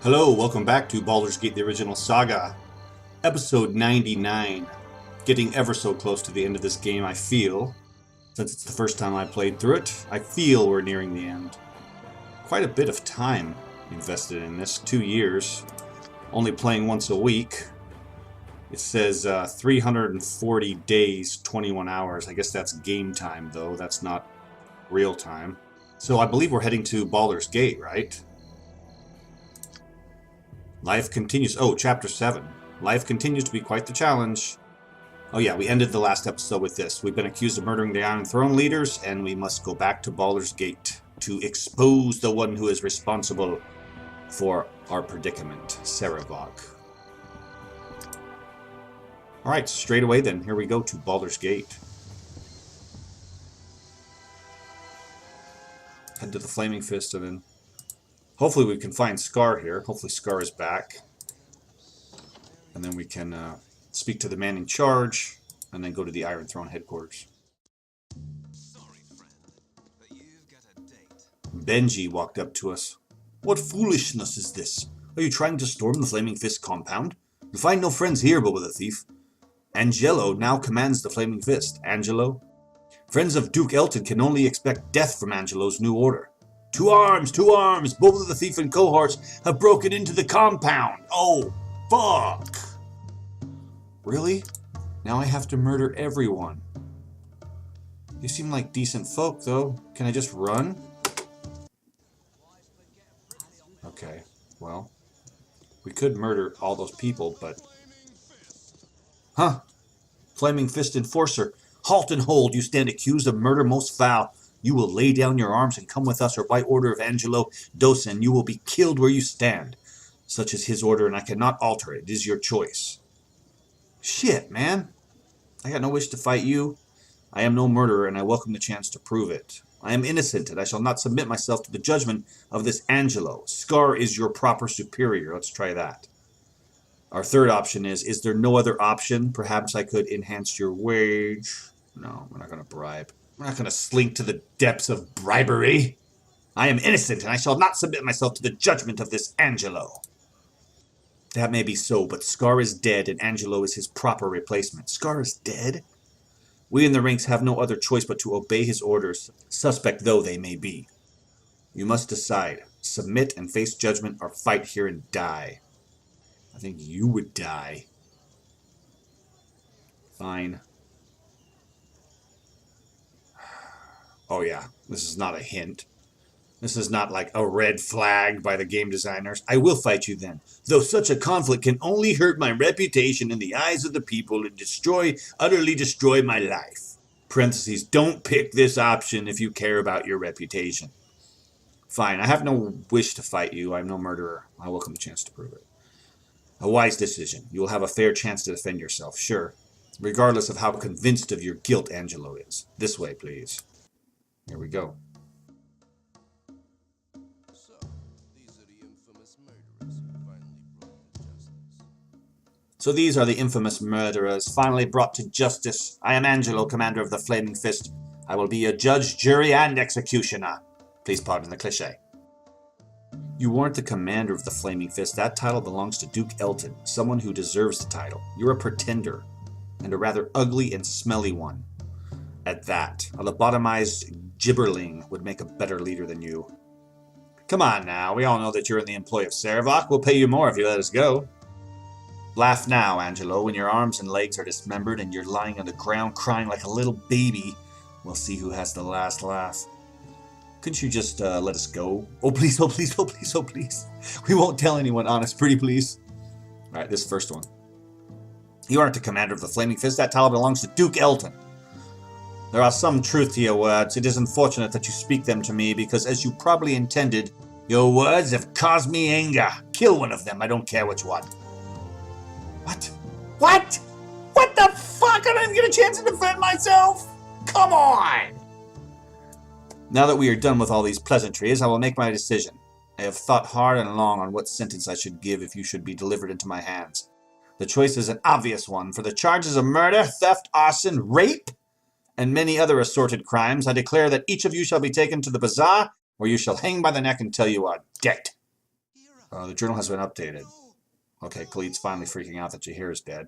Hello, welcome back to Baldur's Gate, the original Saga, episode 99. Getting ever so close to the end of this game, I feel. Since it's the first time I played through it, I feel we're nearing the end. Quite a bit of time invested in this, 2 years. Only playing once a week. It says 340 days, 21 hours. I guess that's game time, though. That's not real time. So I believe we're heading to Baldur's Gate, right? Life continues. Oh, Chapter 7. Life continues to be quite the challenge. Oh yeah, we ended the last episode with this. We've been accused of murdering the Iron Throne leaders, and we must go back to Baldur's Gate to expose the one who is responsible for our predicament, Saravok. Alright, straight away then, here we go to Baldur's Gate. Head to the Flaming Fist and then hopefully we can find Scar here. Hopefully Scar is back. And then we can speak to the man in charge, and then go to the Iron Throne headquarters. Sorry, friend, but you've got a date. Benji walked up to us. What foolishness is this? Are you trying to storm the Flaming Fist compound? You'll find no friends here, Bobo the Thief. Angelo now commands the Flaming Fist. Angelo? Friends of Duke Eltan can only expect death from Angelo's new order. To arms! To arms! Bobo the Thief and cohorts have broken into the compound! Oh, fuck! Really? Now I have to murder everyone. You seem like decent folk, though. Can I just run? Okay, well, we could murder all those people, but... Huh! Flaming Fist Enforcer. Halt and hold, you stand accused of murder most foul. You will lay down your arms and come with us, or by order of Angelo Dosen, you will be killed where you stand. Such is his order, and I cannot alter it. It is your choice. Shit, man. I got no wish to fight you. I am no murderer, and I welcome the chance to prove it. I am innocent, and I shall not submit myself to the judgment of this Angelo. Scar is your proper superior. Let's try that. Our third option is there no other option? Perhaps I could enhance your wage. No, we're not going to bribe. We're not going to slink to the depths of bribery. I am innocent, and I shall not submit myself to the judgment of this Angelo. That may be so, but Scar is dead, and Angelo is his proper replacement. Scar is dead? We in the ranks have no other choice but to obey his orders, suspect though they may be. You must decide. Submit and face judgment, or fight here and die. I think you would die. Fine. Oh yeah, this is not a hint. This is not like a red flag by the game designers. I will fight you then, though such a conflict can only hurt my reputation in the eyes of the people and utterly destroy my life. Parentheses, don't pick this option if you care about your reputation. Fine, I have no wish to fight you. I am no murderer. I welcome the chance to prove it. A wise decision. You will have a fair chance to defend yourself, sure, regardless of how convinced of your guilt Angelo is. This way, please. Here we go. So these are the infamous murderers, finally brought to justice. I am Angelo, commander of the Flaming Fist. I will be your judge, jury, and executioner. Please pardon the cliché. You weren't the commander of the Flaming Fist. That title belongs to Duke Eltan, someone who deserves the title. You're a pretender, and a rather ugly and smelly one. At that, a lobotomized gibberling would make a better leader than you. Come on now, we all know that you're in the employ of Saravok. We'll pay you more if you let us go. Laugh now, Angelo, when your arms and legs are dismembered and you're lying on the ground crying like a little baby. We'll see who has the last laugh. Couldn't you just let us go? Oh, please, oh, please, oh, please, oh, please. We won't tell anyone, honest, pretty please. Alright, this first one. You aren't the commander of the Flaming Fist. That title belongs to Duke Eltan. There are some truth to your words. It is unfortunate that you speak them to me, because as you probably intended, your words have caused me anger. Kill one of them, I don't care which one. What? What? What the fuck? I don't even get a chance to defend myself? Come on! Now that we are done with all these pleasantries, I will make my decision. I have thought hard and long on what sentence I should give if you should be delivered into my hands. The choice is an obvious one. For the charges of murder, theft, arson, rape, and many other assorted crimes, I declare that each of you shall be taken to the bazaar, where you shall hang by the neck until you are dead. The journal has been updated. Okay, Khalid's finally freaking out that Jahir is dead.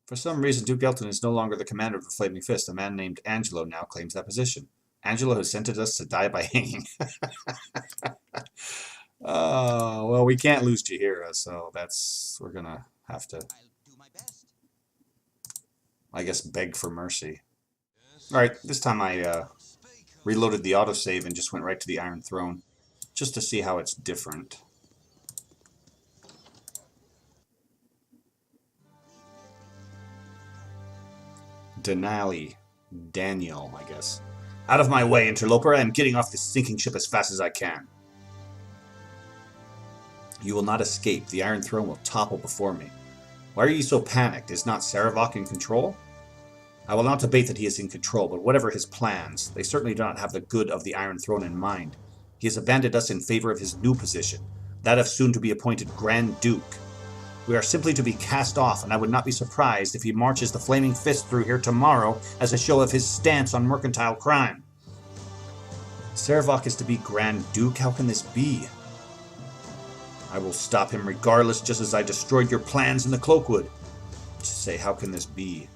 For some reason, Duke Eltan is no longer the commander of the Flaming Fist. A man named Angelo now claims that position. Angelo has sentenced us to die by hanging. Oh, well, we can't lose Jahira, so we're gonna have to, I guess, beg for mercy. Alright, this time I reloaded the autosave and just went right to the Iron Throne, just to see how it's different. Denali. Daniel, I guess. Out of my way, interloper. I am getting off this sinking ship as fast as I can. You will not escape. The Iron Throne will topple before me. Why are you so panicked? Is not Saravok in control? I will not debate that he is in control, but whatever his plans, they certainly do not have the good of the Iron Throne in mind. He has abandoned us in favor of his new position, that of soon-to-be-appointed Grand Duke. We are simply to be cast off, and I would not be surprised if he marches the Flaming Fist through here tomorrow as a show of his stance on mercantile crime. Saravok is to be Grand Duke? How can this be? I will stop him regardless, just as I destroyed your plans in the Cloakwood. To say, how can this be?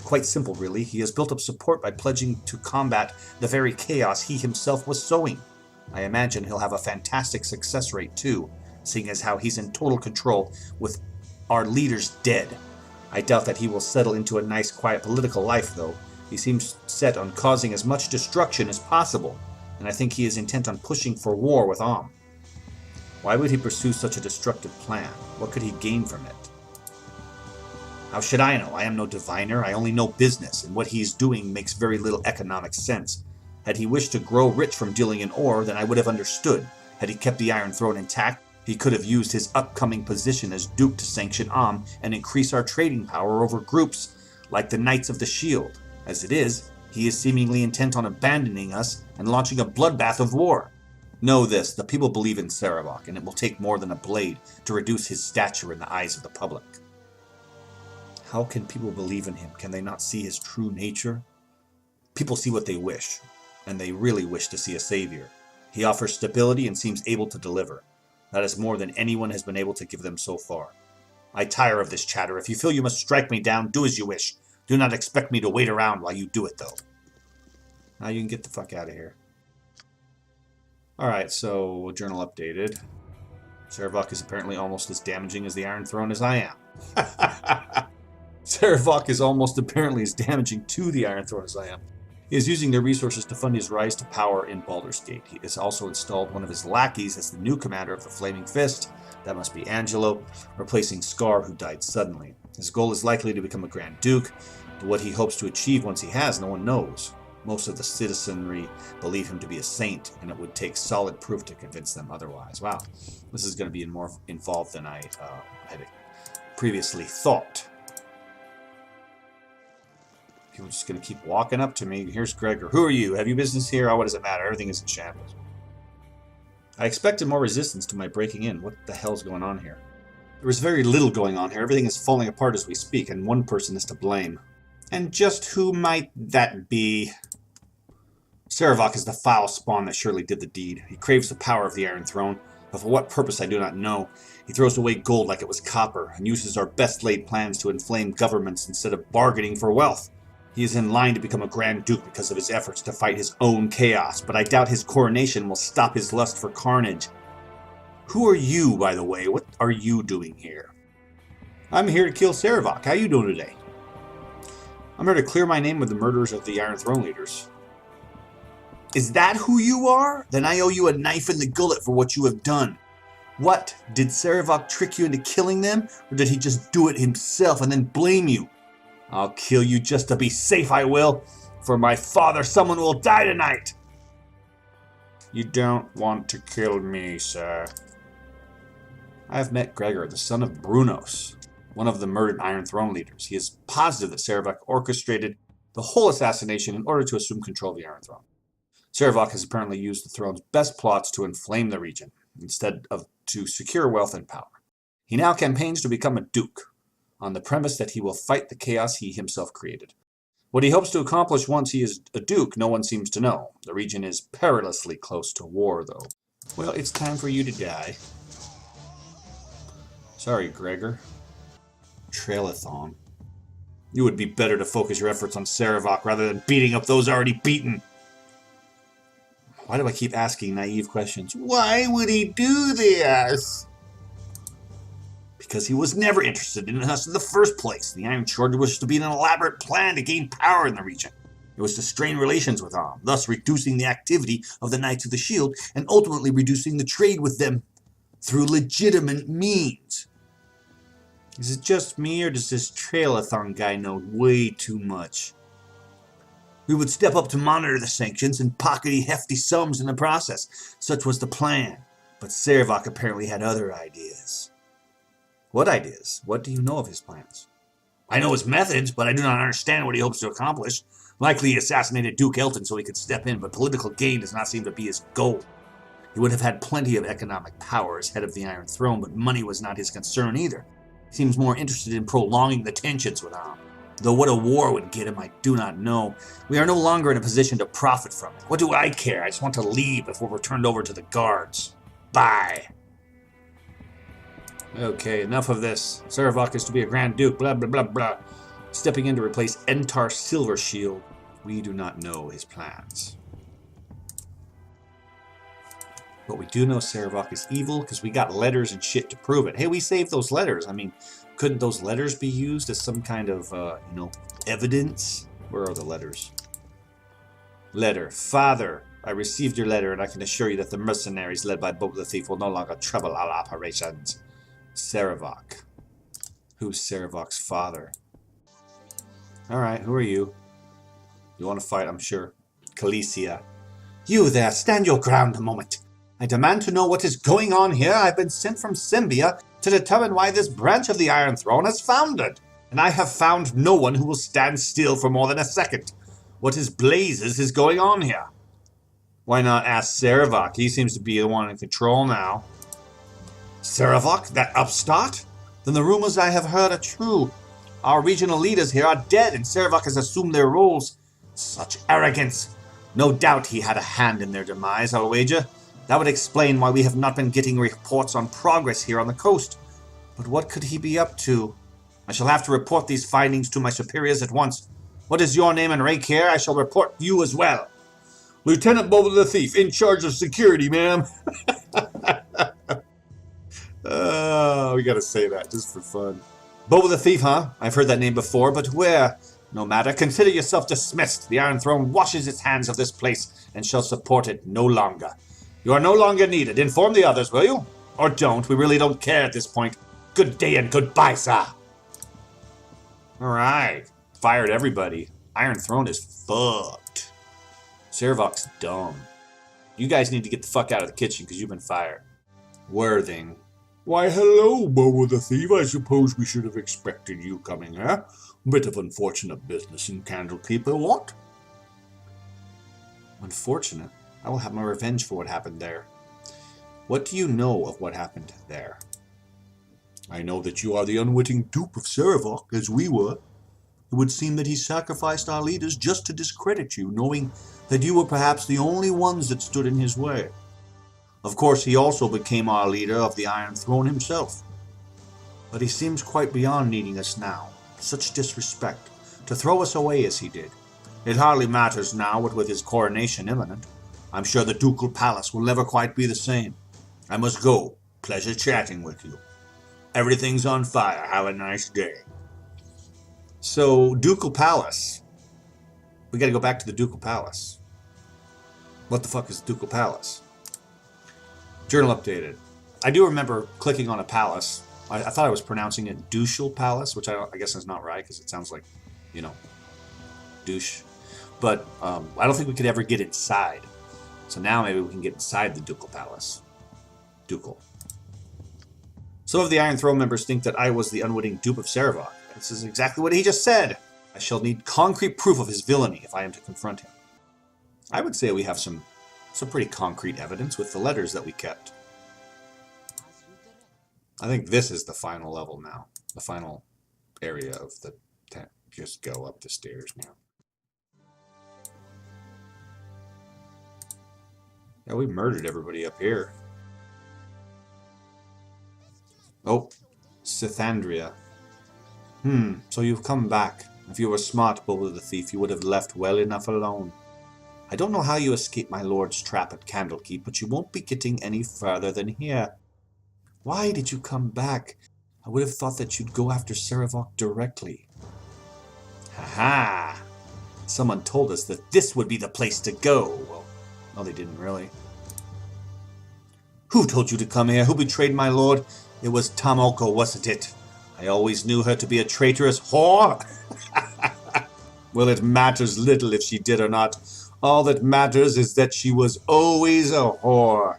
Quite simple, really. He has built up support by pledging to combat the very chaos he himself was sowing. I imagine he'll have a fantastic success rate, too, seeing as how he's in total control with our leaders dead. I doubt that he will settle into a nice, quiet political life, though. He seems set on causing as much destruction as possible, and I think he is intent on pushing for war with Om. Why would he pursue such a destructive plan? What could he gain from it? How should I know? I am no diviner. I only know business, and what he is doing makes very little economic sense. Had he wished to grow rich from dealing in ore, then I would have understood. Had he kept the Iron Throne intact, he could have used his upcoming position as Duke to sanction Om and increase our trading power over groups like the Knights of the Shield. As it is, he is seemingly intent on abandoning us and launching a bloodbath of war. Know this, the people believe in Saravok, and it will take more than a blade to reduce his stature in the eyes of the public. How can people believe in him? Can they not see his true nature? People see what they wish, and they really wish to see a savior. He offers stability and seems able to deliver. That is more than anyone has been able to give them so far. I tire of this chatter. If you feel you must strike me down, do as you wish. Do not expect me to wait around while you do it, though. Now you can get the fuck out of here. Alright, so journal updated. Saravok is apparently almost as damaging as the Iron Throne as I am. Saravok is almost apparently as damaging to the Iron Throne as I am. He is using their resources to fund his rise to power in Baldur's Gate. He has also installed one of his lackeys as the new commander of the Flaming Fist. That must be Angelo, replacing Scar, who died suddenly. His goal is likely to become a Grand Duke, but what he hopes to achieve once he has, no one knows. Most of the citizenry believe him to be a saint, and it would take solid proof to convince them otherwise. Wow, this is going to be more involved than I had previously thought. People are just going to keep walking up to me. Here's Gregor. Who are you? Have you business here? Oh, what does it matter? Everything is in shambles. I expected more resistance to my breaking in. What the hell's going on here? There is very little going on here. Everything is falling apart as we speak, and one person is to blame. And just who might that be? Saravok is the foul spawn that surely did the deed. He craves the power of the Iron Throne, but for what purpose I do not know. He throws away gold like it was copper, and uses our best-laid plans to inflame governments instead of bargaining for wealth. He is in line to become a Grand Duke because of his efforts to fight his own chaos, but I doubt his coronation will stop his lust for carnage. Who are you, by the way? What are you doing here? I'm here to kill Saravok. How you doing today? I'm here to clear my name with the murderers of the Iron Throne leaders. Is that who you are? Then I owe you a knife in the gullet for what you have done. What? Did Saravok trick you into killing them? Or did he just do it himself and then blame you? I'll kill you just to be safe, I will. For my father, someone will die tonight. You don't want to kill me, sir. I have met Gregor, the son of Brunos, one of the murdered Iron Throne leaders. He is positive that Saravok orchestrated the whole assassination in order to assume control of the Iron Throne. Saravok has apparently used the throne's best plots to inflame the region, instead of to secure wealth and power. He now campaigns to become a duke, on the premise that he will fight the chaos he himself created. What he hopes to accomplish once he is a duke, no one seems to know. The region is perilously close to war, though. Well, it's time for you to die. Sorry, Gregor. Trailathon. You would be better to focus your efforts on Sarevok rather than beating up those already beaten. Why do I keep asking naive questions? Why would he do this? Because he was never interested in us in the first place. The Iron Charger was to be an elaborate plan to gain power in the region. It was to strain relations with Arm, thus reducing the activity of the Knights of the Shield and ultimately reducing the trade with them through legitimate means. Is it just me, or does this Trailathon guy know way too much? We would step up to monitor the sanctions and pocket hefty sums in the process. Such was the plan. But Sarevok apparently had other ideas. What ideas? What do you know of his plans? I know his methods, but I do not understand what he hopes to accomplish. Likely he assassinated Duke Eltan so he could step in, but political gain does not seem to be his goal. He would have had plenty of economic power as head of the Iron Throne, but money was not his concern either. He seems more interested in prolonging the tensions with Arm. Though what a war would get him, I do not know. We are no longer in a position to profit from it. What do I care? I just want to leave before we're turned over to the guards. Bye. Okay, enough of this. Sarevok is to be a Grand Duke, blah blah blah blah. Stepping in to replace Entar Silvershield. We do not know his plans. But we do know Sarevok is evil because we got letters and shit to prove it. Hey, we saved those letters. I mean, couldn't those letters be used as some kind of, evidence? Where are the letters? Letter. Father, I received your letter and I can assure you that the mercenaries led by Bobo the Thief will no longer trouble our operations. Sarevok. Who's Sarevok's father? Alright, who are you? You want to fight, I'm sure. Calicia. You there, stand your ground a moment. I demand to know what is going on here. I've been sent from Symbia to determine why this branch of the Iron Throne has foundered. And I have found no one who will stand still for more than a second. What is blazes is going on here? Why not ask Sarevok? He seems to be the one in control now. Sarevok, that upstart? Then the rumors I have heard are true. Our regional leaders here are dead and Sarevok has assumed their roles. Such arrogance. No doubt he had a hand in their demise, I'll wager. That would explain why we have not been getting reports on progress here on the coast. But what could he be up to? I shall have to report these findings to my superiors at once. What is your name and rank here? I shall report you as well. Lieutenant Bobo the Thief, in charge of security, ma'am. Oh, we gotta say that just for fun. Bobo the Thief, huh? I've heard that name before, but where? No matter, consider yourself dismissed. The Iron Throne washes its hands of this place and shall support it no longer. You are no longer needed. Inform the others, will you? Or don't. We really don't care at this point. Good day and goodbye, sir. Alright. Fired everybody. Iron Throne is fucked. Sarevok's dumb. You guys need to get the fuck out of the kitchen because you've been fired. Worthing. Why, hello, Bobo the Thief. I suppose we should have expected you coming, huh? Bit of unfortunate business in Candlekeeper, what? Unfortunate? I will have my revenge for what happened there. What do you know of what happened there? I know that you are the unwitting dupe of Sarevok, as we were. It would seem that he sacrificed our leaders just to discredit you, knowing that you were perhaps the only ones that stood in his way. Of course, he also became our leader of the Iron Throne himself. But he seems quite beyond needing us now. Such disrespect, to throw us away as he did. It hardly matters now, what with his coronation imminent. I'm sure the Ducal Palace will never quite be the same. I must go. Pleasure chatting with you. Everything's on fire. Have a nice day. So, Ducal Palace. We gotta go back to the Ducal Palace. What the fuck is the Ducal Palace? Journal updated. I do remember clicking on a palace. I thought I was pronouncing it Ducal Palace, which I guess is not right because it sounds like, douche. But I don't think we could ever get inside. So now maybe we can get inside the Ducal Palace. Ducal. Some of the Iron Throne members think that I was the unwitting dupe of Sarevok. This is exactly what he just said. I shall need concrete proof of his villainy if I am to confront him. I would say we have some pretty concrete evidence with the letters that we kept. I think this is the final level now. The final area of the tent. Just go up the stairs now. Yeah, we murdered everybody up here. Oh, Sithandria. So you've come back. If you were smart, Bobo the Thief, you would have left well enough alone. I don't know how you escaped my lord's trap at Candlekeep, but you won't be getting any further than here. Why did you come back? I would have thought that you'd go after Sarevok directly. Ha-ha! Someone told us that this would be the place to go. Well, no, they didn't really. Who told you to come here? Who betrayed my lord? It was Tomoko, wasn't it? I always knew her to be a traitorous whore. Well, it matters little if she did or not. All that matters is that she was always a whore.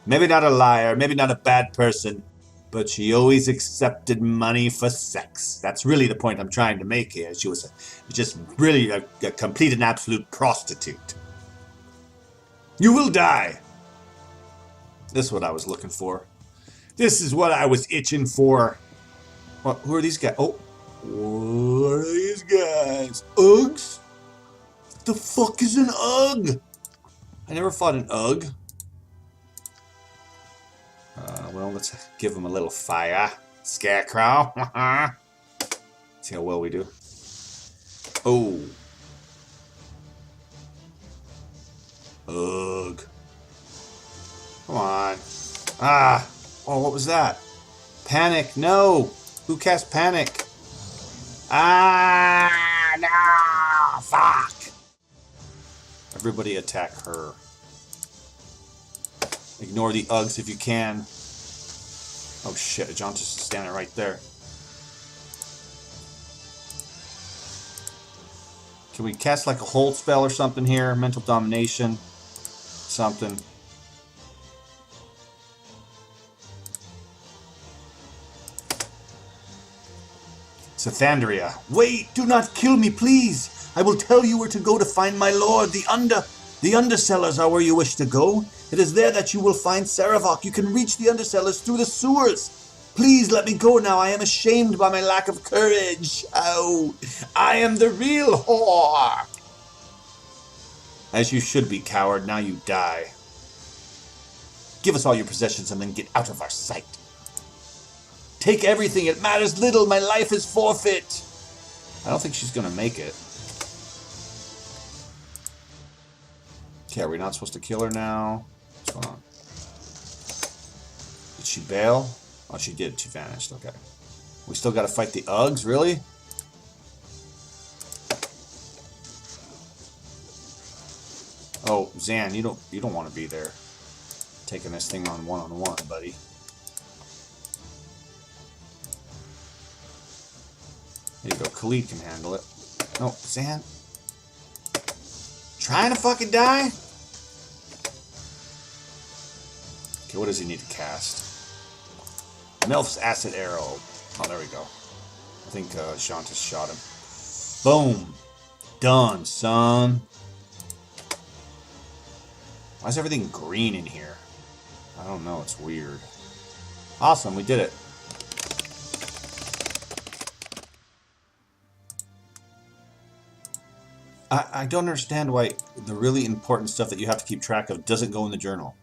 Maybe not a liar, maybe not a bad person, but she always accepted money for sex. That's really the point I'm trying to make here. She was just really a complete and absolute prostitute. You will die. This is what I was looking for. This is what I was itching for. What, who are these guys? Oh, what are these guys? Uggs? What the fuck is an Ugg? I never fought an Ugg. Well, let's give him a little fire. Scarecrow. See how well we do. Oh. Ugh. Come on. Ah. Oh, what was that? Panic. No. Who cast panic? Ah. No. Fuck. Everybody attack her. Ignore the Uggs if you can. Oh shit, John just standing right there. Can we cast like a hold spell or something here? Mental domination. Something. Sithandria. Wait, do not kill me, please. I will tell you where to go to find my lord. The undercellars are where you wish to go. It is there that you will find Sarevok. You can reach the undercellars through the sewers. Please let me go now. I am ashamed by my lack of courage. Oh, I am the real whore. As you should be, coward. Now you die. Give us all your possessions and then get out of our sight. Take everything. It matters little. My life is forfeit. I don't think she's going to make it. Okay, are we not supposed to kill her now? What's going on? Did she bail? Oh, she did. She vanished. Okay. We still got to fight the Uggs? Really? Oh, Zan, you don't want to be there. Taking this thing on one-on-one, buddy. There you go. Khalid can handle it. No, Zan. Trying to fucking die? Okay, what does he need to cast? Melf's Acid Arrow. Oh, there we go. I think Shantis shot him. Boom. Done, son. Why is everything green in here? I don't know. It's weird. Awesome. We did it. I don't understand why the really important stuff that you have to keep track of doesn't go in the journal.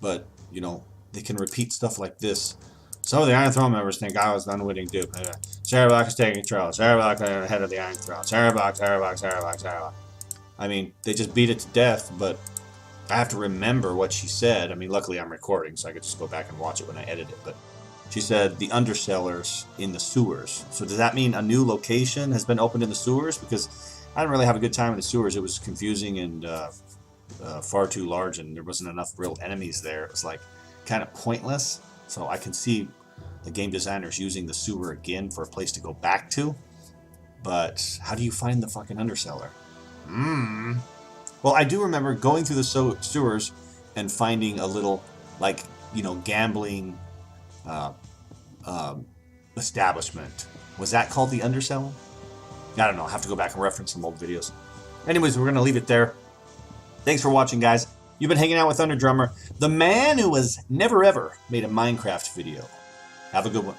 But, you know, they can repeat stuff like this. Some of the Iron Throne members think I was the unwitting dupe. Sarevok is taking control. Sarevok is head of the Iron Throne. Sarevok. I mean, they just beat it to death, but I have to remember what she said. I mean, luckily I'm recording, so I could just go back and watch it when I edit it. But she said the undercellars in the sewers. So does that mean a new location has been opened in the sewers? Because I didn't really have a good time in the sewers. It was confusing and far too large, and there wasn't enough real enemies there. It was like kind of pointless. So I can see the game designers using the sewer again for a place to go back to. But how do you find the fucking undercellar? Well, I do remember going through the sewers and finding a little, like, you know, gambling establishment. Was that called the undercellar? I don't know. I'll have to go back and reference some old videos. Anyways, we're going to leave it there. Thanks for watching, guys. You've been hanging out with Underdrummer, the man who has never ever made a Minecraft video. Have a good one.